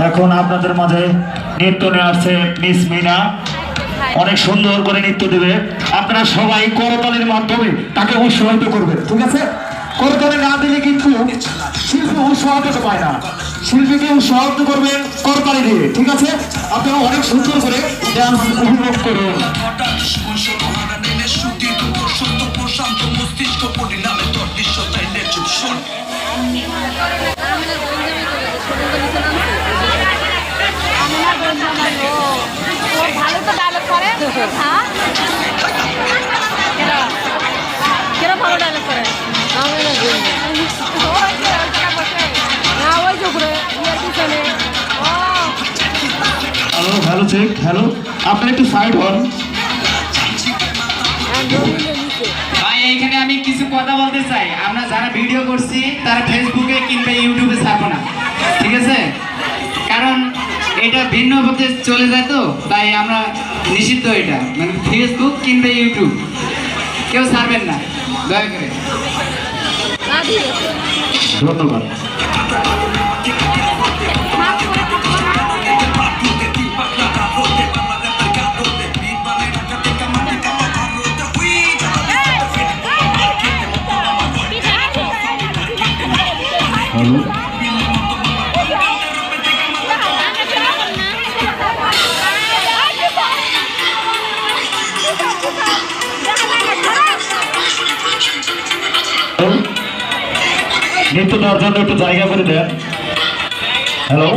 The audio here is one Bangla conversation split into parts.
এখন আপনাদের মাঝে নৃত্য নিয়ে আসছে মিস মিনা, অনেক সুন্দর করে নৃত্য দেবে। আপনারা সবাই করতালির মাধ্যমে তাকে উৎসাহিত করবেন, ঠিক আছে? করতালি না দিলে কিন্তু শিল্পী উৎসাহিত পায় না, শিল্পীকে উৎসাহিত করবেন করতালি দিয়ে, ঠিক আছে? আপনারা অনেক সুন্দর করে ডান্স উপভোগ করুন। ভালো তো ডায়লগ করে, হ্যাঁ কেন ভালো ডায়লগ করে হ্যালো হ্যালো চেক, হ্যালো, আপনি একটু সাইড হন। ভাই এইখানে আমি কিছু কথা বলতে চাই। আমরা যারা ভিডিও করছি তারা ফেসবুকে কিংবা ইউটিউবে ছাড়বো না, ঠিক আছে? কারণ এটা ভিন্ন পথে চলে যায়, তো তাই আমরা নিষিদ্ধ। এটা মানে ফেসবুক কিংবা ইউটিউব কেউ ছাড়বেন না দয়া করে। ধন্যবাদ। নৃত্য দেওয়ার জন্য একটু জায়গা করে দেন। হ্যালো,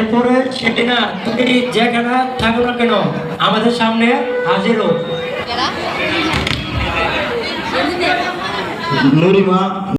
এরপরে সেটি না, তুমি যেখানে থাকো না কেন আমাদের সামনে হাজির হোক। নুরিমা।